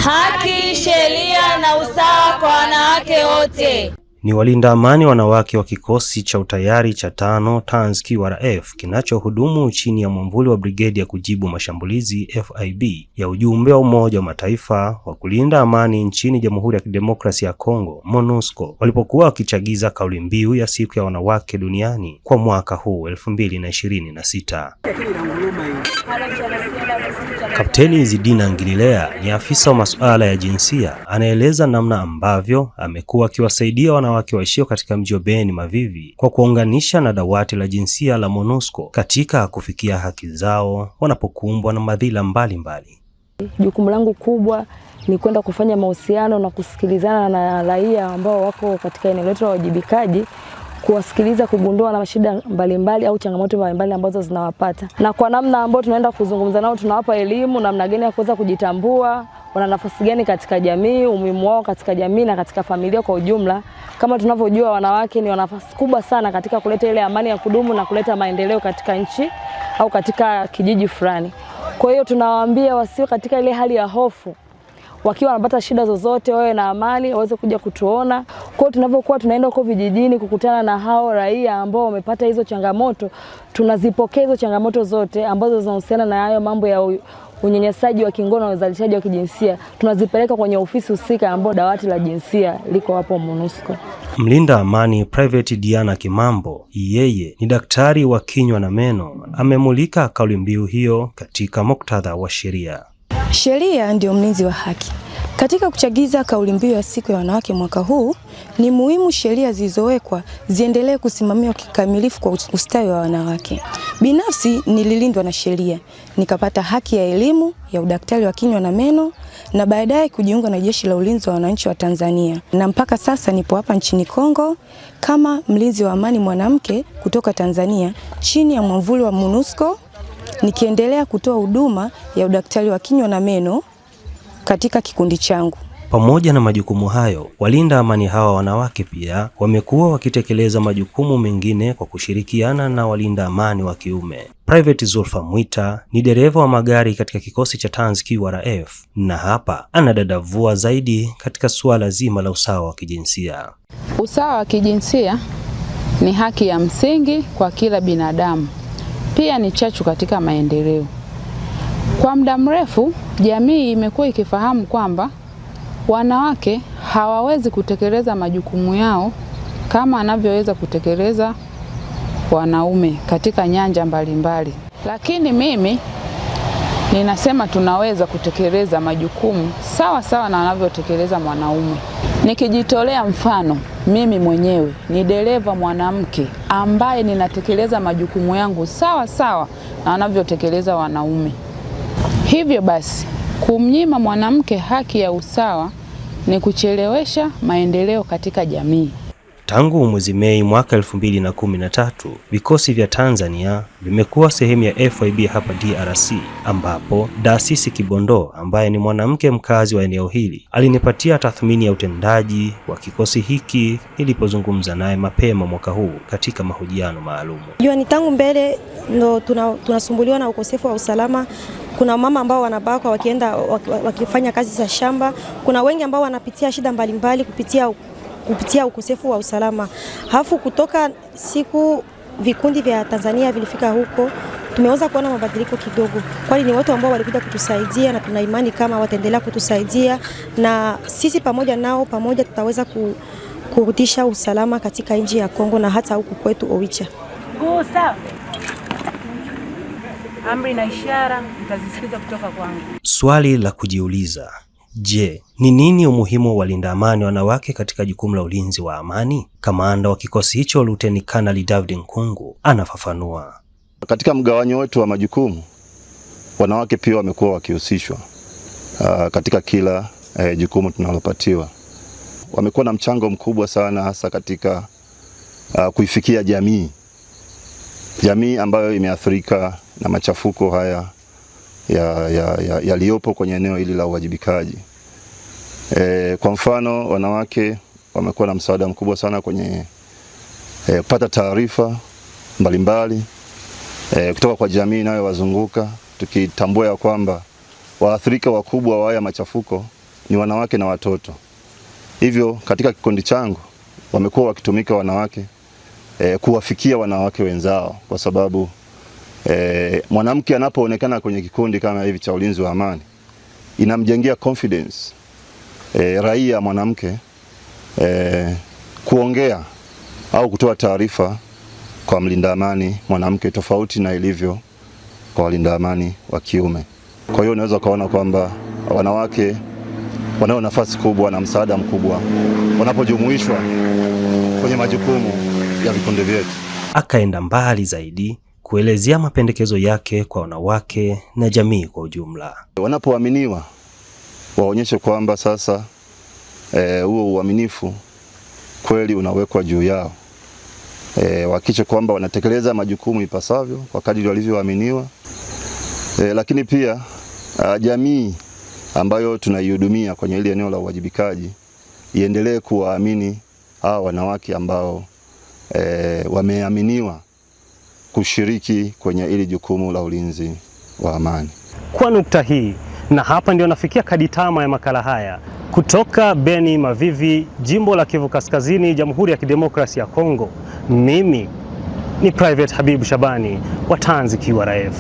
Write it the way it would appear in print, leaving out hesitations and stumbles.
haki, sheria na usawa kwa wanawake wote. Ni walinda amani wanawake wa kikosi cha utayari cha 5 Tanz QRF kinachohudumu chini ya mwamvuli wa brigedi ya kujibu mashambulizi FIB ya ujumbe wa Umoja wa Mataifa wa kulinda amani nchini Jamhuri ya Kidemokrasia ya Kongo MONUSCO walipokuwa wakichagiza kauli mbiu ya siku ya wanawake duniani kwa mwaka huu 2026. Kapteni Zidina Ngililea ni afisa wa masuala ya jinsia, anaeleza namna ambavyo amekuwa akiwasaidia wanawake waishio katika mji wa Beni Mavivi kwa kuunganisha na dawati la jinsia la MONUSCO katika kufikia haki zao wanapokumbwa na madhila mbalimbali. Jukumu langu kubwa ni kwenda kufanya mahusiano na kusikilizana na raia ambao wako katika eneo letu la wajibikaji, kuwasikiliza, kugundua na shida mbalimbali au changamoto mbalimbali ambazo zinawapata, na kwa namna ambayo tunaenda kuzungumza nao tunawapa elimu namna gani ya kuweza kujitambua, wana nafasi gani katika jamii, umuhimu wao katika jamii na katika familia kwa ujumla. Kama tunavyojua, wanawake ni wana nafasi kubwa sana katika kuleta ile amani ya kudumu na kuleta maendeleo katika nchi au katika kijiji fulani. Kwa hiyo tunawaambia wasio katika ile hali ya hofu, wakiwa wanapata shida zozote wawe na amani, waweze kuja kutuona. Kwa hiyo tunavyokuwa tunaenda huko vijijini kukutana na hao raia ambao wamepata hizo changamoto, tunazipokea hizo changamoto zote ambazo zinahusiana na hayo mambo ya unyanyasaji wa kingono na uzalishaji wa kijinsia, tunazipeleka kwenye ofisi husika ambayo dawati la jinsia liko hapo MONUSCO. Mlinda amani Private Diana Kimambo, yeye ni daktari wa kinywa na meno, amemulika kauli mbiu hiyo katika muktadha wa sheria. Sheria ndio mlinzi wa haki. Katika kuchagiza kauli mbiu ya siku ya wanawake mwaka huu, ni muhimu sheria zilizowekwa ziendelee kusimamiwa kikamilifu kwa ustawi wa wanawake. Binafsi nililindwa na sheria, nikapata haki ya elimu ya udaktari wa kinywa na meno na baadaye kujiunga na Jeshi la Ulinzi wa Wananchi wa Tanzania. Na mpaka sasa nipo hapa nchini Kongo kama mlinzi wa amani mwanamke kutoka Tanzania chini ya mwamvuli wa MONUSCO, nikiendelea kutoa huduma ya udaktari wa kinywa na meno katika kikundi changu. Pamoja na majukumu hayo, walinda amani hawa wanawake pia wamekuwa wakitekeleza majukumu mengine kwa kushirikiana na walinda amani wa kiume. Private Zulfa Mwita ni dereva wa magari katika kikosi cha Tanz QRF, na hapa anadadavua zaidi katika suala zima la usawa wa kijinsia. Usawa wa kijinsia ni haki ya msingi kwa kila binadamu. Pia ni chachu katika maendeleo. Kwa muda mrefu, jamii imekuwa ikifahamu kwamba wanawake hawawezi kutekeleza majukumu yao kama anavyoweza kutekeleza wanaume katika nyanja mbalimbali. Lakini mimi ninasema tunaweza kutekeleza majukumu sawa sawa na wanavyotekeleza mwanaume. Nikijitolea mfano, mimi mwenyewe ni dereva mwanamke ambaye ninatekeleza majukumu yangu sawa sawa na wanavyotekeleza wanaume. Hivyo basi, kumnyima mwanamke haki ya usawa ni kuchelewesha maendeleo katika jamii. Tangu mwezi Mei mwaka 2013, vikosi vya Tanzania vimekuwa sehemu ya FIB hapa DRC, ambapo Daasisi Kibondo ambaye ni mwanamke mkazi wa eneo hili alinipatia tathmini ya utendaji wa kikosi hiki nilipozungumza naye mapema mwaka huu katika mahojiano maalum. Ni tangu mbele ndo tunasumbuliwa na ukosefu wa usalama. Kuna mama ambao wanabakwa wakifanya kazi za shamba. Kuna wengi ambao wanapitia shida mbalimbali kupitia ukosefu wa usalama. Halafu kutoka siku vikundi vya Tanzania vilifika huko, tumeweza kuona mabadiliko kidogo. Kwani ni watu ambao walikuja kutusaidia na tuna imani kama wataendelea kutusaidia, na sisi pamoja nao tutaweza kurudisha usalama katika nchi ya Kongo na hata huku kwetu Oicha. Amri na ishara mtazisikiza kutoka kwangu. Swali la kujiuliza, je, ni nini umuhimu wa walinda amani wanawake katika jukumu la ulinzi wa amani? Kamanda wa kikosi hicho Luteni Kanali David Nkungu anafafanua. Katika mgawanyo wetu wa majukumu, wanawake pia wamekuwa wakihusishwa katika kila jukumu tunalopatiwa. Wamekuwa na mchango mkubwa sana, hasa katika kuifikia jamii ambayo imeathirika na machafuko haya yaliyopo kwenye eneo hili la uwajibikaji. Kwa mfano, wanawake wamekuwa na msaada mkubwa sana kwenye kupata taarifa mbalimbali kutoka kwa jamii inayowazunguka, tukitambua ya kwamba waathirika wakubwa wa haya machafuko ni wanawake na watoto. Hivyo katika kikundi changu wamekuwa wakitumika wanawake kuwafikia wanawake wenzao, kwa sababu mwanamke anapoonekana kwenye kikundi kama hivi cha ulinzi wa amani inamjengea confidence raia mwanamke kuongea au kutoa taarifa kwa mlinda amani mwanamke, tofauti na ilivyo kwa walinda amani wa kiume. Kwa hiyo unaweza kuona kwamba wanawake wanao nafasi kubwa na msaada mkubwa wanapojumuishwa kwenye majukumu ya vikundi vyetu. Akaenda mbali zaidi kuelezea mapendekezo yake kwa wanawake na jamii kwa ujumla. Wanapoaminiwa waonyeshe kwamba sasa huo uaminifu kweli unawekwa juu yao. Wahakikishe kwamba wanatekeleza majukumu ipasavyo kwa kadiri walivyoaminiwa. Lakini pia jamii ambayo tunaihudumia kwenye ile eneo la uwajibikaji iendelee kuwaamini hawa wanawake ambao wameaminiwa kushiriki kwenye ili jukumu la ulinzi wa amani. Kwa nukta hii, na hapa ndio nafikia kaditama ya makala haya kutoka Beni Mavivi, jimbo la Kivu Kaskazini, Jamhuri ya Kidemokrasia ya Kongo. Mimi ni Private Habibu Shabani wa Tanzki WRF.